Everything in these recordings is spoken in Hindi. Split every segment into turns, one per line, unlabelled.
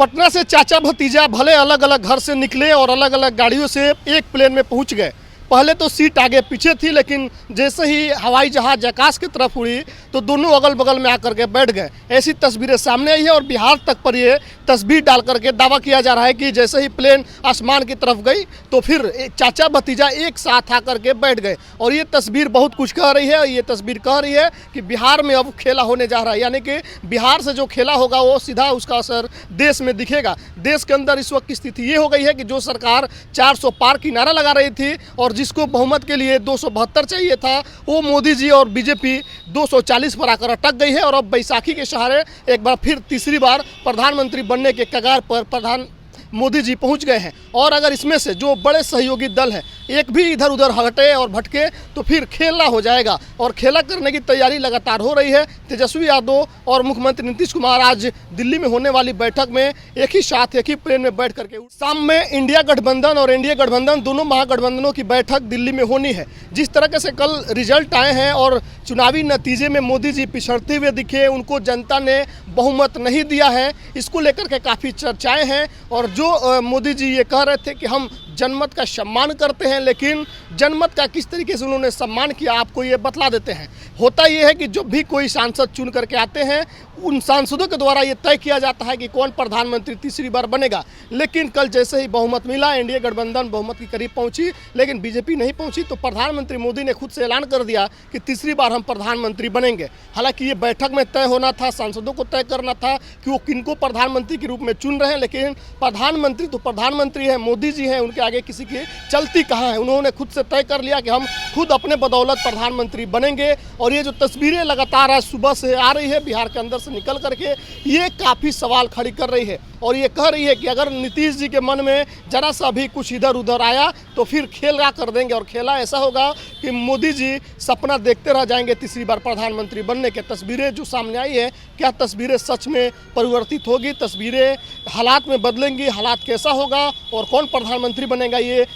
पटना से चाचा भतीजा भले अलग अलग घर से निकले और अलग अलग गाड़ियों से एक प्लेन में पहुंच गए। पहले तो सीट आगे पीछे थी, लेकिन जैसे ही हवाई जहाज आकाश की तरफ उड़ी तो दोनों अगल बगल में आकर के बैठ गए। ऐसी तस्वीरें सामने आई है और बिहार तक पर ये तस्वीर डाल करके दावा किया जा रहा है कि जैसे ही प्लेन आसमान की तरफ गई तो फिर चाचा भतीजा एक साथ आकर के बैठ गए। और ये तस्वीर बहुत कुछ कह रही है। ये तस्वीर कह रही है कि बिहार में अब खेला होने जा रहा है, यानी कि बिहार से जो खेला होगा वो सीधा उसका असर देश में दिखेगा। देश के अंदर इस वक्त की स्थिति ये हो गई है कि जो सरकार 400 पार की नारा लगा रही थी और जिसको बहुमत के लिए 272 चाहिए था, वो मोदी जी और बीजेपी 240 पर आकर अटक गई है। और अब बैसाखी के सहारे एक बार फिर तीसरी बार प्रधानमंत्री बनने के कगार पर मोदी जी पहुंच गए हैं। और अगर इसमें से जो बड़े सहयोगी दल है एक भी इधर उधर हटे और भटके तो फिर खेला हो जाएगा। और खेला करने की तैयारी लगातार हो रही है। तेजस्वी यादव और मुख्यमंत्री नीतीश कुमार आज दिल्ली में होने वाली बैठक में एक ही साथ एक ही प्लेन में बैठ करके शाम में इंडिया गठबंधन और एनडीए गठबंधन दोनों महागठबंधनों की बैठक दिल्ली में होनी है। जिस तरह से कल रिजल्ट आए हैं और चुनावी नतीजे में मोदी जी पिछड़ते हुए दिखे, उनको जनता ने बहुमत नहीं दिया है, इसको लेकर के काफ़ी चर्चाएं हैं। और जो मोदी जी ये कह रहे थे कि हम जनमत का सम्मान करते हैं, लेकिन जनमत का किस तरीके से उन्होंने सम्मान किया आपको ये बतला देते हैं। होता ये है कि जब भी कोई सांसद चुन करके आते हैं उन सांसदों के द्वारा ये तय किया जाता है कि कौन प्रधानमंत्री तीसरी बार बनेगा। लेकिन कल जैसे ही बहुमत मिला, एनडीए गठबंधन बहुमत के करीब पहुंची लेकिन बीजेपी नहीं पहुंची, तो प्रधानमंत्री मोदी ने खुद से ऐलान कर दिया कि तीसरी बार हम प्रधानमंत्री बनेंगे। हालांकि ये बैठक में तय होना था, सांसदों को तय करना था कि वो किनको प्रधानमंत्री के रूप में चुन रहे हैं, लेकिन प्रधानमंत्री तो प्रधानमंत्री हैं, मोदी जी हैं, उनके आगे किसी की चलती कहाँ है। उन्होंने खुद से तय कर लिया कि हम खुद अपने बदौलत प्रधानमंत्री बनेंगे। और ये जो तस्वीरें लगातार आज सुबह से आ रही है बिहार के अंदर से निकल करके, ये काफ़ी सवाल खड़ी कर रही है। और ये कह रही है कि अगर नीतीश जी के मन में जरा सा भी कुछ इधर उधर आया तो फिर खेला कर देंगे। और खेला ऐसा होगा कि मोदी जी सपना देखते रह जाएंगे तीसरी बार प्रधानमंत्री बनने के। तस्वीरें जो सामने आई है, क्या तस्वीरें सच में परिवर्तित होगी, तस्वीरें हालात में बदलेंगी, हालात कैसा होगा और कौन प्रधानमंत्री बनेगा, ये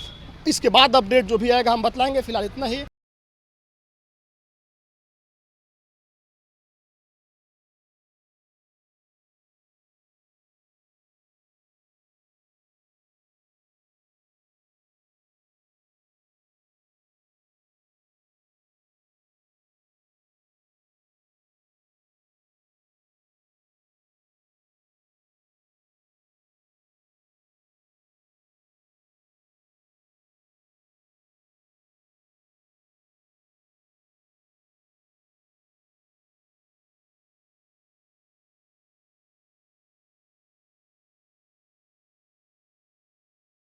इसके बाद अपडेट जो भी आएगा हम बतलाएंगे। फिलहाल इतना ही।